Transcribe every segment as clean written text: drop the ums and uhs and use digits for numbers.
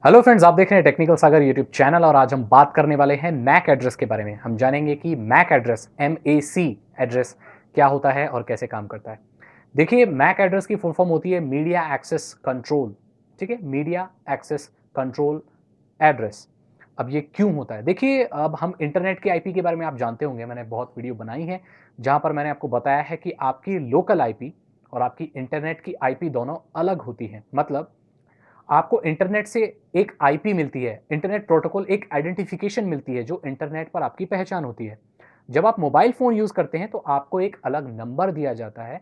Hello friends, आप देख रहे हैं टेक्निकल सागर यूट्यूब चैनल और आज हम बात करने वाले हैं मैक एड्रेस के बारे में। हम जानेंगे कि मैक एड्रेस MAC एड्रेस क्या होता है और कैसे काम करता है। देखिए, मैक एड्रेस की फुल फॉर्म होती है मीडिया एक्सेस कंट्रोल। ठीक है, मीडिया एक्सेस कंट्रोल एड्रेस। अब ये क्यों होता है? देखिए, अब हम इंटरनेट के आईपी के बारे में आप जानते होंगे, मैंने बहुत वीडियो बनाई है जहां पर मैंने आपको बताया है कि आपकी लोकल आईपी और आपकी इंटरनेट की आईपी दोनों अलग होती हैं। मतलब आपको इंटरनेट से एक आईपी मिलती है, इंटरनेट प्रोटोकॉल एक आइडेंटिफिकेशन मिलती है जो इंटरनेट पर आपकी पहचान होती है। जब आप मोबाइल फ़ोन यूज़ करते हैं तो आपको एक अलग नंबर दिया जाता है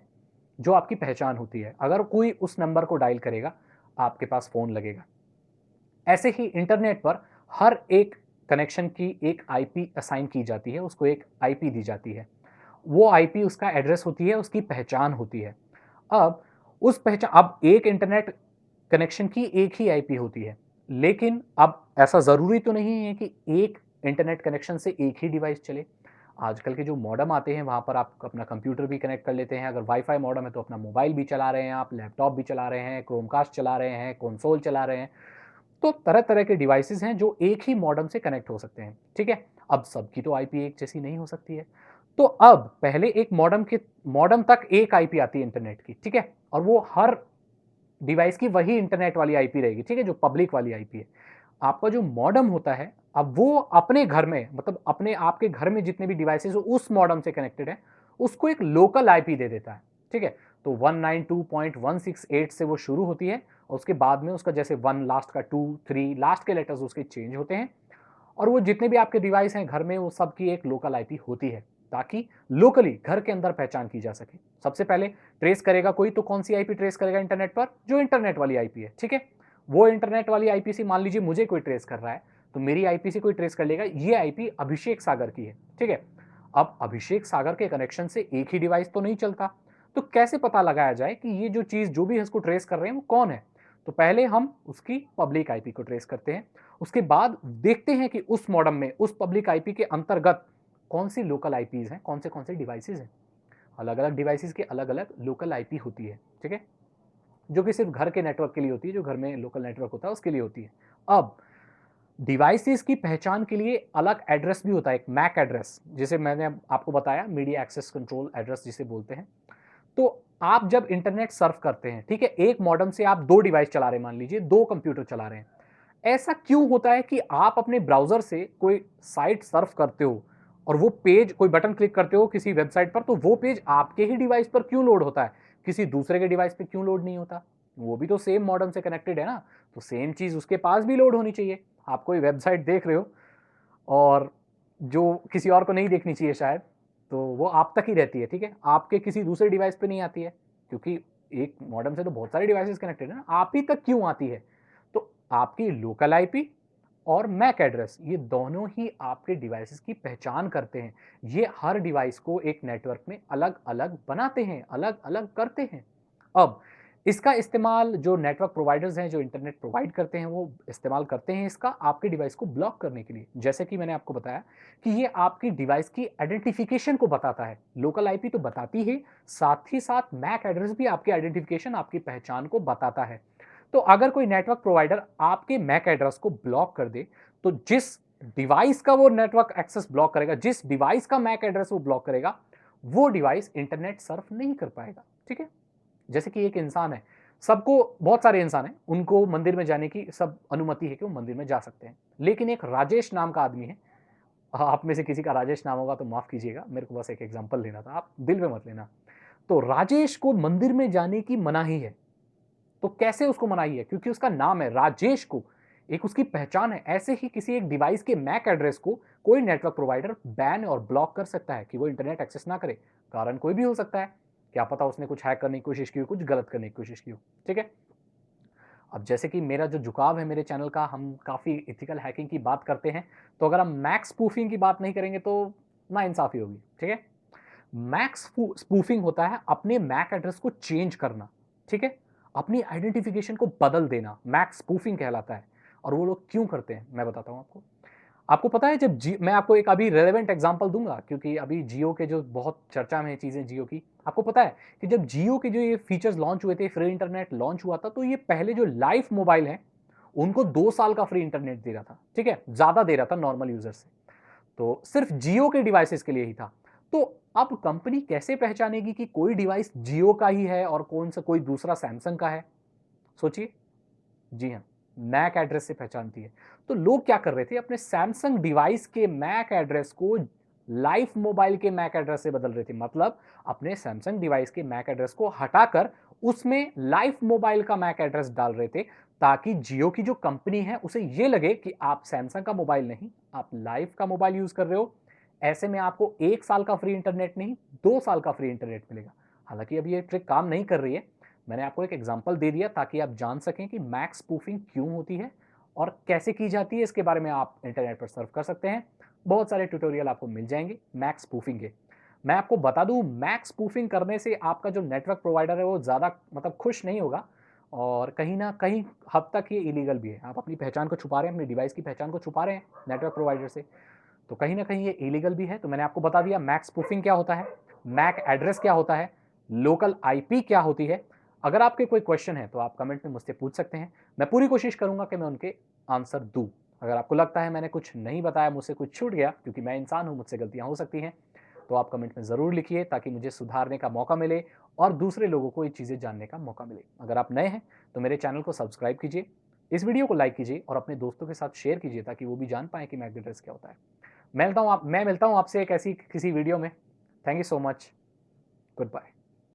जो आपकी पहचान होती है। अगर कोई उस नंबर को डायल करेगा, आपके पास फ़ोन लगेगा। ऐसे ही इंटरनेट पर हर एक कनेक्शन की एक आईपी असाइन की जाती है, उसको एक आईपी दी जाती है। वो आईपी उसका एड्रेस होती है, उसकी पहचान होती है। अब अब एक इंटरनेट कनेक्शन की एक ही आईपी होती है, लेकिन अब ऐसा ज़रूरी तो नहीं है कि एक इंटरनेट कनेक्शन से एक ही डिवाइस चले। आजकल के जो मॉडेम आते हैं, वहाँ पर आप अपना कंप्यूटर भी कनेक्ट कर लेते हैं। अगर वाई-फाई मॉडेम है, तो अपना मोबाइल भी चला रहे हैं आप, लैपटॉप भी चला रहे हैं, क्रोमकास्ट चला रहे हैं, कंसोल चला रहे हैं। तो तरह-तरह के डिवाइसेज़ हैं जो एक ही मॉडेम से कनेक्ट हो सकते हैं, ठीक है? अब सबकी तो आईपी एक जैसी नहीं हो सकती है। तो अब पहले एक मॉडेम तक एक आईपी आती है इंटरनेट की, ठीक है? और वो हर डिवाइस की वही इंटरनेट वाली आईपी रहेगी, ठीक है? जो पब्लिक वाली आईपी है। आपका जो मॉडेम होता है, अब वो अपने घर में मतलब अपने आपके घर में जितने भी डिवाइसेज़ उस मॉडेम से कनेक्टेड हैं, उसको एक लोकल आईपी दे देता है, ठीक है? तो 192.168 से वो शुरू होती है और उसके बाद में उसका जैसे 1 लास्ट का 2, 3 लास्ट के लेटर्स उसके चेंज होते हैं और वो जितने भी आपके डिवाइस हैं घर में, वो सबकी एक लोकल आईपी होती है, ताकि लोकली घर के अंदर पहचान की जा सके। सबसे पहले ट्रेस करेगा कोई तो कौन सी आईपी ट्रेस करेगा इंटरनेट पर? जो इंटरनेट वाली आईपी है, ठीक है? वो इंटरनेट वाली आईपी से मान लीजिए मुझे कोई ट्रेस कर रहा है, तो मेरी आईपी से कोई ट्रेस कर लेगा, ये आईपी अभिषेक सागर की है, ठीक है? अब अभिषेक सागर के कनेक्शन से एक ही डिवाइस तो नहीं चलता, तो कैसे पता लगाया जाए कि ये जो चीज़ जो भी इसको ट्रेस कर रहे हैं वो कौन है? तो पहले हम उसकी पब्लिक आईपी को ट्रेस करते हैं। उसके बाद देखते हैं कि उस मॉडेम में, उस पब्लिक आईपी के अंतर्गत कौन-सी लोकल आईपीज़ हैं, कौन से डिवाइसेज़ हैं। अलग-अलग डिवाइसेज़ की अलग-अलग लोकल आईपी होती है, ठीक है? जो कि सिर्फ़ घर के नेटवर्क के लिए होती है, जो घर में लोकल नेटवर्क होता है, उसके लिए होती है। अब डिवाइसेज़ की पहचान के लिए अलग एड्रेस भी होता है, एक मैक एड्रेस, जिसे मैंने अब आपको बताया मीडिया एक्सेस कंट्रोल एड्रेस जिसे बोलते हैं। तो आप जब इंटरनेट सर्फ करते हैं, ठीक है? एक मॉडेम से आप 2 डिवाइस चला रहे हैं, मान लीजिए 2 कंप्यूटर चला रहे हैं। ऐसा क्यों होता है कि आप अपने ब्राउज़र से कोई साइट सर्फ करते हो और वो पेज कोई बटन क्लिक करते हो किसी वेबसाइट पर, तो वो पेज आपके ही डिवाइस पर क्यों लोड होता है? किसी दूसरे के डिवाइस पे क्यों लोड नहीं होता? वो भी तो सेम मॉडेम से कनेक्टेड है ना, तो सेम चीज़ उसके पास भी लोड होनी चाहिए। आप कोई वेबसाइट देख रहे हो और जो किसी और को नहीं देखनी चाहिए शायद, तो वो आप तक ही रहती है, ठीक है? आपके किसी दूसरे डिवाइस पे नहीं आती है, क्योंकि एक मॉडेम से तो बहुत सारे डिवाइसेज़ कनेक्टेड है ना, आप ही तक क्यों आती है? तो आपकी लोकल आईपी और मैक एड्रेस, ये दोनों ही आपके डिवाइसेज़ की पहचान करते हैं। ये हर डिवाइस को एक नेटवर्क में अलग-अलग बनाते हैं, अलग-अलग करते हैं। अब इसका इस्तेमाल जो नेटवर्क प्रोवाइडर्स हैं, जो इंटरनेट प्रोवाइड करते हैं, वो इस्तेमाल करते हैं इसका आपके डिवाइस को ब्लॉक करने के लिए। जैसे कि मैंने आपको बताया कि ये आपकी डिवाइस की आइडेंटिफिकेशन को बताता है। लोकल आईपी तो बताती ही, साथ ही साथ मैक एड्रेस भी आपकी आइडेंटिफिकेशन, आपकी पहचान को बताता है। तो अगर कोई नेटवर्क प्रोवाइडर आपके मैक एड्रेस को ब्लॉक कर दे, तो जिस डिवाइस का वो नेटवर्क एक्सेस ब्लॉक करेगा, जिस डिवाइस का मैक एड्रेस वो ब्लॉक करेगा, वो डिवाइस इंटरनेट सर्फ नहीं कर पाएगा, ठीक है? जैसे कि एक इंसान है, सबको बहुत सारे इंसान हैं, उनको मंदिर में जाने की सब अनुमति है कि वो मंदिर में जा सकते हैं। लेकिन एक राजेश नाम का आदमी है, आप में से किसी का राजेश नाम होगा तो माफ़ कीजिएगा, मेरे को बस एक एग्ज़ाम्पल लेना था, आप दिल में मत लेना। तो राजेश को मंदिर में जाने की मनाही है। तो कैसे उसको मनाही है? क्योंकि उसका नाम है राजेश को, एक उसकी पहचान है। ऐसे ही किसी एक डिवाइस के मैक एड्रेस को कोई नेटवर्क प्रोवाइडर बैन और ब्लॉक कर सकता है कि वो इंटरनेट एक्सेस ना करे। कारण कोई भी हो सकता है, क्या पता उसने कुछ हैक करने की कोशिश की हो, कुछ गलत करने की कोशिश की हो, ठीक है? अब जैसे कि मेरा जो झुकाव है मेरे चैनल का, हम काफ़ी एथिकल हैकिंग की बात करते हैं, तो अगर हम मैक स्पूफिंग की बात नहीं करेंगे तो नाइंसाफ़ी होगी, ठीक है? मैक स्पूफिंग होता है अपने मैक एड्रेस को चेंज करना, ठीक है? अपनी आइडेंटिफिकेशन को बदल देना, मैक स्पूफिंग कहलाता है। और वो लोग क्यों करते हैं, मैं बताता हूँ आपको। आपको पता है, जब जी मैं आपको एक अभी रेलेवेंट एग्जांपल दूँगा, क्योंकि अभी जियो के जो बहुत चर्चा में है चीज़ें जियो की। आपको पता है कि जब जियो के जो ये फीचर्स लॉन्च हुए थे, फ्री इंटरनेट लॉन्च हुआ था, तो ये पहले जो लाइफ मोबाइल हैं, उनको 2 साल का फ्री इंटरनेट दे रहा था, ठीक है? ज़्यादा दे रहा था नॉर्मल यूज़र से। तो सिर्फ जियो के डिवाइसेस के लिए ही था। तो अब कंपनी कैसे पहचानेगी कि कोई डिवाइस जियो का ही है और कौन सा कोई दूसरा सैमसंग का है? सोचिए। जी हाँ, मैक एड्रेस से पहचानती है। तो लोग क्या कर रहे थे, अपने सैमसंग डिवाइस के मैक एड्रेस को लाइफ मोबाइल के मैक एड्रेस से बदल रहे थे। मतलब अपने सैमसंग डिवाइस के मैक एड्रेस को हटाकर उसमें लाइफ मोबाइल का मैक एड्रेस डाल रहे थे, ताकि जियो की जो कंपनी है उसे ये लगे कि आप सैमसंग का मोबाइल नहीं, आप लाइफ का मोबाइल यूज कर रहे हो। ऐसे में आपको 1 साल का फ्री इंटरनेट नहीं, 2 साल का फ्री इंटरनेट मिलेगा। हालांकि अभी ये ट्रिक काम नहीं कर रही है। मैंने आपको एक एग्जांपल दे दिया ताकि आप जान सकें कि मैक स्पूफिंग क्यों होती है और कैसे की जाती है। इसके बारे में आप इंटरनेट पर सर्च कर सकते हैं। बहुत सारे ट्यूटोरियल आपको मिल जाएंगे मैक स्पूफिंग के। मैं आपको बता दूं, मैक स्पूफिंग करने से आपका जो नेटवर्क प्रोवाइडर है वो ज़्यादा मतलब खुश नहीं होगा, और कहीं ना कहीं हद तक ये इलीगल भी है। आप अपनी पहचान को छुपा रहे हैं, अपनी डिवाइस की पहचान को छुपा रहे हैं नेटवर्क प्रोवाइडर से, तो कहीं ना कहीं ये इलीगल भी है। तो मैंने आपको बता दिया मैक स्पूफिंग क्या होता है, मैक एड्रेस क्या होता है, लोकल आईपी क्या होती है। अगर आपके कोई क्वेश्चन है तो आप कमेंट में मुझसे पूछ सकते हैं। मैं पूरी कोशिश करूंगा कि मैं उनके आंसर दूं। अगर आपको लगता है मैंने कुछ नहीं बताया, मुझसे कुछ छूट गया, क्योंकि मैं इंसान हूं, मुझसे गलतियां हो सकती हैं, तो आप कमेंट में ज़रूर लिखिए ताकि मुझे सुधारने का मौका मिले और दूसरे लोगों को ये चीज़ें जानने का मौका मिले। अगर आप नए हैं तो मेरे चैनल को सब्सक्राइब कीजिए, इस वीडियो को लाइक कीजिए और अपने दोस्तों के साथ शेयर कीजिए ताकि वो भी जान पाएँ कि मैक एड्रेस क्या होता है। मैं मिलता हूँ आपसे एक ऐसी किसी वीडियो में। Thank you so much. Good bye.